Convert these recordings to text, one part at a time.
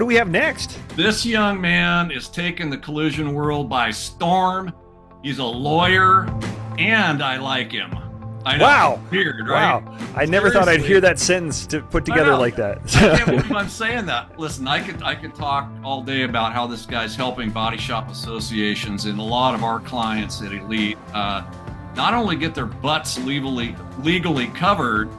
do we have next? This young man is taking the collision world by storm. He's a lawyer, and I like him. I know. Wow. Weird, right? Wow. I never thought I'd hear that sentence put together like that. I can't believe I'm saying that. Listen, I could talk all day about how this guy's helping body shop associations and a lot of our clients at Elite not only get their butts legally covered.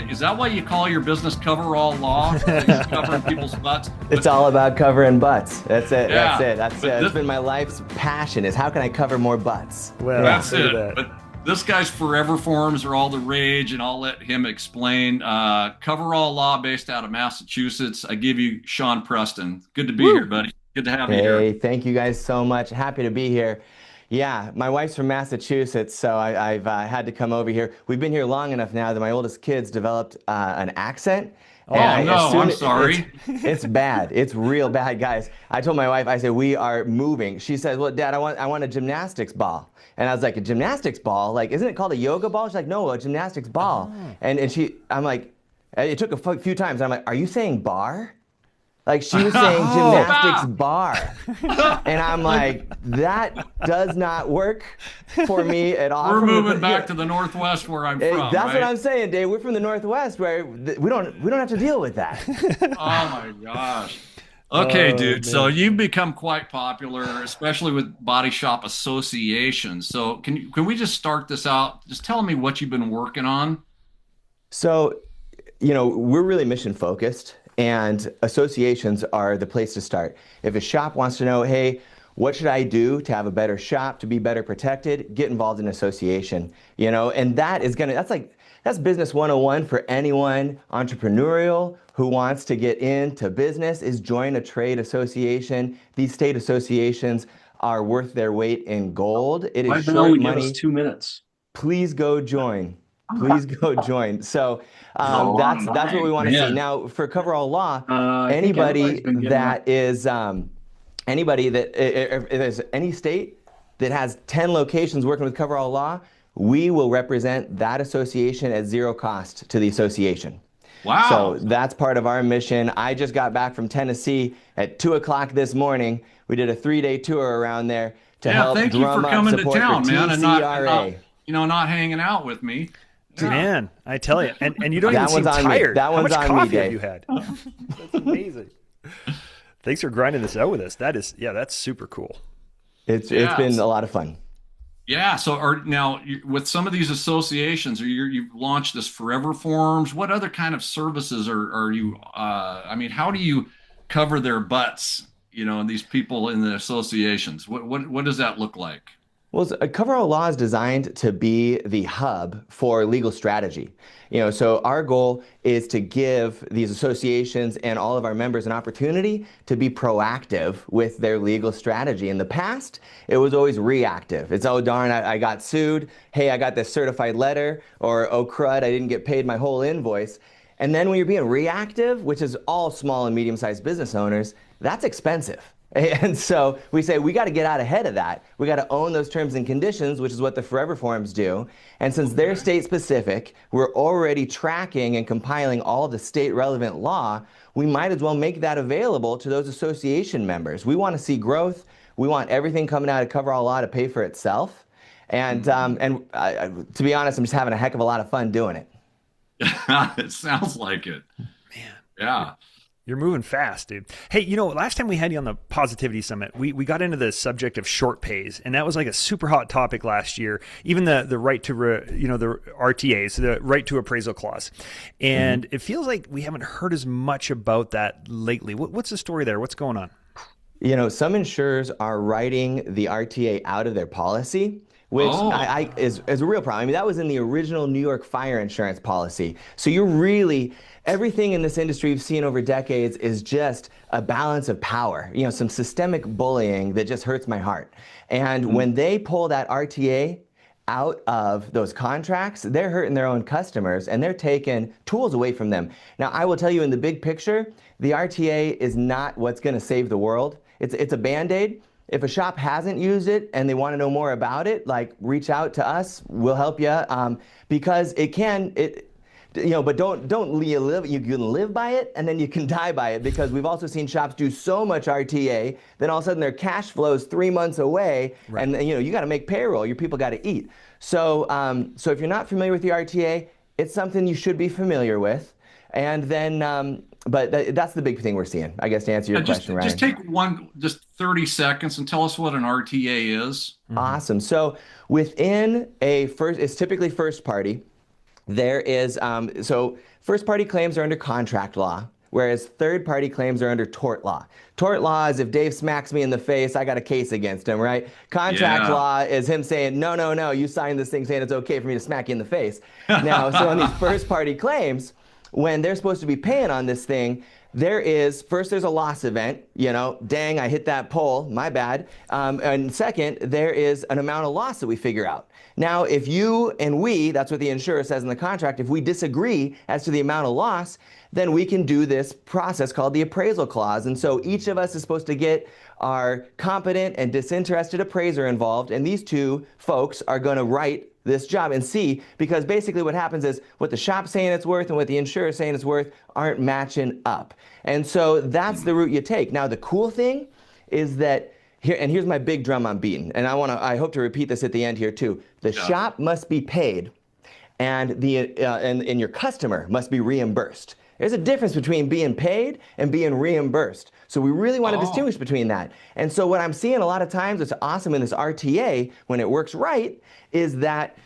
Is that why you call your business Coverall Law? Covering people's butts? It's all about covering butts. That's it. Yeah, That's it. It's been my life's passion, is how can I cover more butts? Well, that's it. But this guy's forever forms are all the rage, and I'll let him explain. Coverall Law based out of Massachusetts. I give you Sean Preston. Good to be here, buddy. Good to have you here. Hey, thank you guys so much. Happy to be here. Yeah, my wife's from Massachusetts, so I've had to come over here. We've been here long enough now that my oldest kid's developed an accent. Oh, no, I'm sorry. It's bad. It's real bad, guys. I told my wife, I said, we are moving. She says, well, Dad, I want a gymnastics ball. And I was like, a gymnastics ball? Like, isn't it called a yoga ball? She's like, no, a gymnastics ball. Oh. And I'm like, it took a few times. I'm like, are you saying bar? Like, she was saying gymnastics bar. And I'm like, that does not work for me at all. We're moving back to the Northwest where I'm from. That's what I'm saying, Dave. We're from the Northwest where we don't have to deal with that. Oh my gosh. Okay, dude. Man. So you've become quite popular, especially with body shop associations. So can we just start this out? Just tell me what you've been working on. So, we're really mission focused. And associations are the place to start. If a shop wants to know, hey, what should I do to have a better shop, to be better protected, get involved in an association, and that's business 101 for anyone entrepreneurial who wants to get into business, is join a trade association. These state associations are worth their weight in gold. It is short money. Give us 2 minutes. Please go join. Please go join. So that's what we want to see. Now, for Coverall Law, anybody that is if there's any state that has 10 locations working with Coverall Law, we will represent that association at zero cost to the association. Wow. So that's part of our mission. I just got back from Tennessee at 2 o'clock this morning. We did a 3-day tour around there to help thank you drum for up coming to support town, for man, TCRA. and not hanging out with me. Yeah. Man, I tell you, and you don't even seem tired. That one's on me. How much coffee have you had? That's amazing. Thanks for grinding this out with us. That's super cool. It's been a lot of fun. Yeah. So now with some of these associations, you've launched this Forever Forms. What other kind of services are you? How do you cover their butts? And these people in the associations. What does that look like? Well, Coverall Law is designed to be the hub for legal strategy. So our goal is to give these associations and all of our members an opportunity to be proactive with their legal strategy. In the past, it was always reactive. It's, oh, darn, I got sued. Hey, I got this certified letter. Or, oh, crud, I didn't get paid my whole invoice. And then when you're being reactive, which is all small and medium-sized business owners, that's expensive. And so we say we got to get out ahead of that. We got to own those terms and conditions, which is what the Forever Forms do. And since they're state specific, we're already tracking and compiling all of the state relevant law. We might as well make that available to those association members. We want to see growth. We want everything coming out of Coverall Law to pay for itself. And to be honest, I'm just having a heck of a lot of fun doing it. It sounds like it. Man. Yeah. You're moving fast, dude. Hey, last time we had you on the Positivity Summit, we got into the subject of short pays, and that was like a super hot topic last year. Even the right to, the RTAs, the right to appraisal clause. And it feels like we haven't heard as much about that lately. What's the story there? What's going on? Some insurers are writing the RTA out of their policy, which is a real problem. That was in the original New York fire insurance policy. So everything in this industry we've seen over decades is just a balance of power, some systemic bullying that just hurts my heart. And when they pull that RTA out of those contracts, they're hurting their own customers and they're taking tools away from them. Now, I will tell you, in the big picture, the RTA is not what's going to save the world. It's a Band-Aid. If a shop hasn't used it and they want to know more about it, reach out to us. We'll help you because but don't you live. You can live by it, and then you can die by it, because we've also seen shops do so much RTA, then all of a sudden their cash flows 3 months away, and you got to make payroll. Your people got to eat. So so if you're not familiar with the RTA, it's something you should be familiar with, and then. But that's the big thing we're seeing, I guess, to answer your question, Ryan. Just take just 30 seconds and tell us what an RTA is. Awesome. So within it's typically first party. There is, so first party claims are under contract law, whereas third party claims are under tort law. Tort law is if Dave smacks me in the face, I got a case against him, right? Contract law is him saying, no, you signed this thing saying it's okay for me to smack you in the face. Now, so on these first party claims, when they're supposed to be paying on this thing, there's a loss event, dang, I hit that pole, my bad. And second, there is an amount of loss that we figure out. Now, if you and we, that's what the insurer says in the contract, if we disagree as to the amount of loss, then we can do this process called the appraisal clause. And so each of us is supposed to get our competent and disinterested appraiser involved, and these two folks are going to write this job and see, because basically what happens is what the shop's saying it's worth and what the insurer is saying it's worth aren't matching up. And so that's the route you take. Now, the cool thing is that here's my big drum I'm beating, and I hope to repeat this at the end here too. The shop must be paid, and and your customer must be reimbursed. There's a difference between being paid and being reimbursed. So we really want to distinguish between that. And so what I'm seeing a lot of times, it's awesome in this RTA, when it works right, is that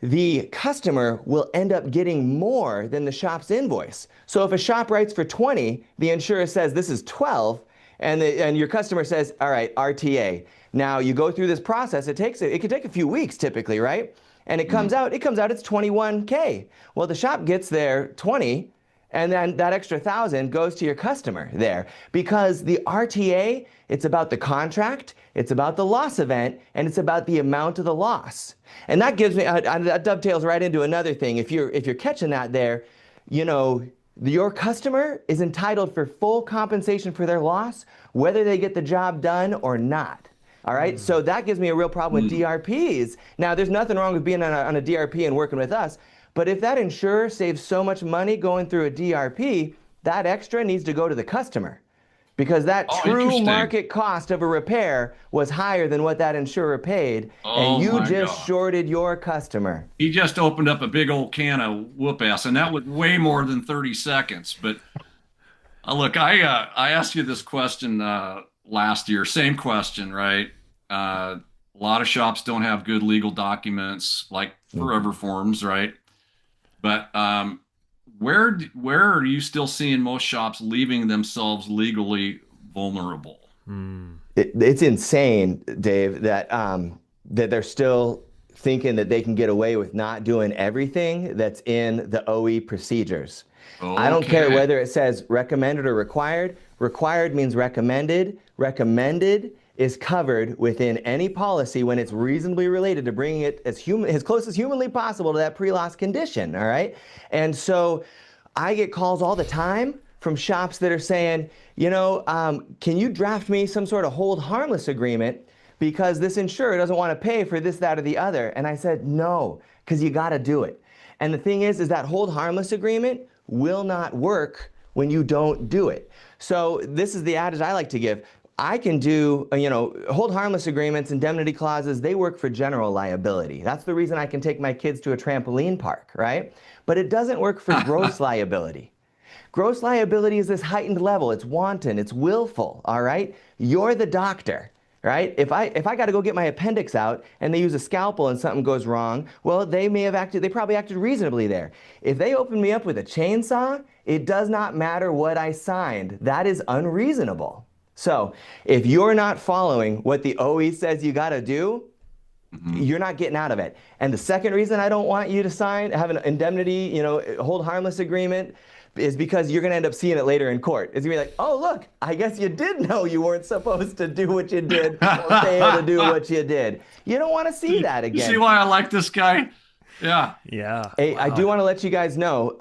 the customer will end up getting more than the shop's invoice. So if a shop writes for 20, the insurer says this is 12, and your customer says, all right, RTA. Now you go through this process, it can take a few weeks typically, right? And it comes out it's $21K. Well, the shop gets their 20, and then that extra 1,000 goes to your customer there, because the RTA, it's about the contract, it's about the loss event, and it's about the amount of the loss. And that gives me, that dovetails right into another thing. If you're catching that there, your customer is entitled for full compensation for their loss, whether they get the job done or not. All right, so that gives me a real problem with DRPs. Now, there's nothing wrong with being on a DRP and working with us, but if that insurer saves so much money going through a DRP, that extra needs to go to the customer, because that true market cost of a repair was higher than what that insurer paid, and you just shorted your customer. He just opened up a big old can of whoop ass, and that was way more than 30 seconds. But look, I asked you this question last year, same question, right? A lot of shops don't have good legal documents like forever forms, right? But where are you still seeing most shops leaving themselves legally vulnerable? It's insane, Dave, that they're still thinking that they can get away with not doing everything that's in the OE procedures. Okay. I don't care whether it says recommended or required. Required means recommended. Recommended is covered within any policy when it's reasonably related to bringing it as close as humanly possible to that pre-loss condition, all right? And so I get calls all the time from shops that are saying, can you draft me some sort of hold harmless agreement because this insurer doesn't want to pay for this, that, or the other? And I said, no, because you got to do it. And the thing is that hold harmless agreement will not work when you don't do it. So this is the adage I like to give. I can do, hold harmless agreements, indemnity clauses, they work for general liability. That's the reason I can take my kids to a trampoline park, right? But it doesn't work for gross liability. Gross liability is this heightened level. It's wanton, it's willful, all right? You're the doctor, right? If I got to go get my appendix out and they use a scalpel and something goes wrong, well, they probably acted reasonably there. If they open me up with a chainsaw, it does not matter what I signed. That is unreasonable. So if you're not following what the OE says you got to do, you're not getting out of it. And the second reason I don't want you to have an indemnity, hold harmless agreement, is because you're going to end up seeing it later in court. It's going to be like, oh, look, I guess you did know you weren't supposed to do what you did or fail to do what you did. You don't want to see that again. You see why I like this guy? Yeah. Hey, wow. I do want to let you guys know,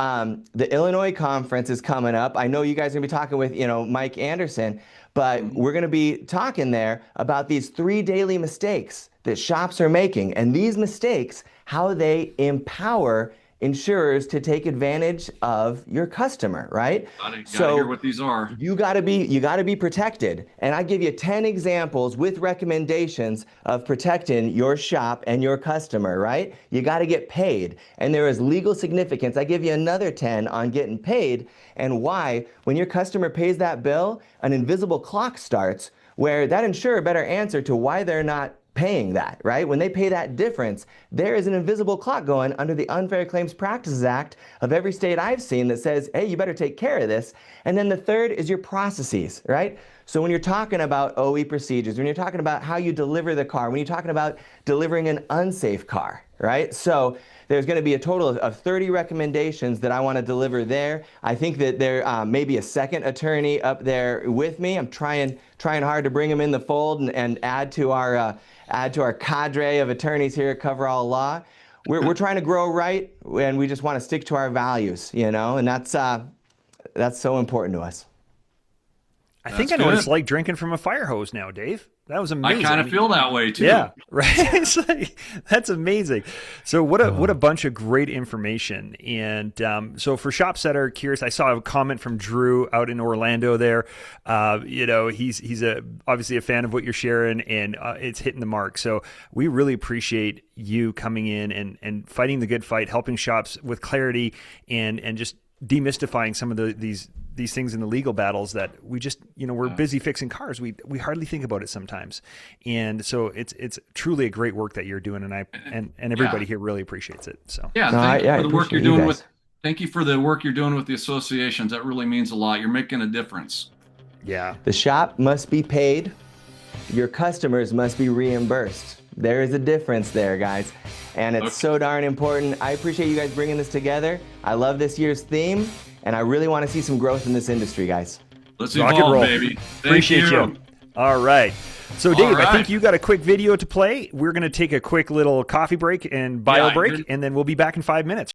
the Illinois conference is coming up. I know you guys are going to be talking with, Mike Anderson, but we're going to be talking there about these 3 daily mistakes that shops are making, and these mistakes, how they empower insurers to take advantage of your customer, right? Gotta hear what these are. You gotta be protected. And I give you 10 examples with recommendations of protecting your shop and your customer, right? You gotta get paid. And there is legal significance. I give you another 10 on getting paid and why, when your customer pays that bill, an invisible clock starts where that insurer better answer to why they're not paying that, right? When they pay that difference, there is an invisible clock going under the Unfair Claims Practices Act of every state I've seen that says, hey, you better take care of this. And then the third is your processes, right? So when you're talking about OE procedures, when you're talking about how you deliver the car, when you're talking about delivering an unsafe car, right? So there's going to be a total of 30 recommendations that I want to deliver there. I think that there may be a second attorney up there with me. I'm trying hard to bring him in the fold and add to our cadre of attorneys here at Coverall Law. We're trying to grow right, and we just want to stick to our values, you know, and that's so important to us. I think I know what it's like drinking from a fire hose now, Dave. That was amazing. I kind of feel that way too. Yeah, right. It's like, that's amazing. So what a bunch of great information. And so for shops that are curious, I saw a comment from Drew out in Orlando there. You know, he's obviously a fan of what you're sharing, and it's hitting the mark. So we really appreciate you coming in and fighting the good fight, helping shops with clarity and just demystifying some of these things in the legal battles that we just, you know, we're busy fixing cars. We hardly think about it sometimes. And so it's truly a great work that you're doing, and everybody here really appreciates it. So thank you for the work you're doing thank you for the work you're doing with the associations. That really means a lot. You're making a difference. Yeah. The shop must be paid. Your customers must be reimbursed. There is a difference there, guys. And it's so darn important. I appreciate you guys bringing this together. I love this year's theme, and I really want to see some growth in this industry, guys. Let's evolve, baby. Appreciate you. All right. So, Dave, I think you got a quick video to play. We're going to take a quick little coffee break and bio break, and then we'll be back in 5 minutes.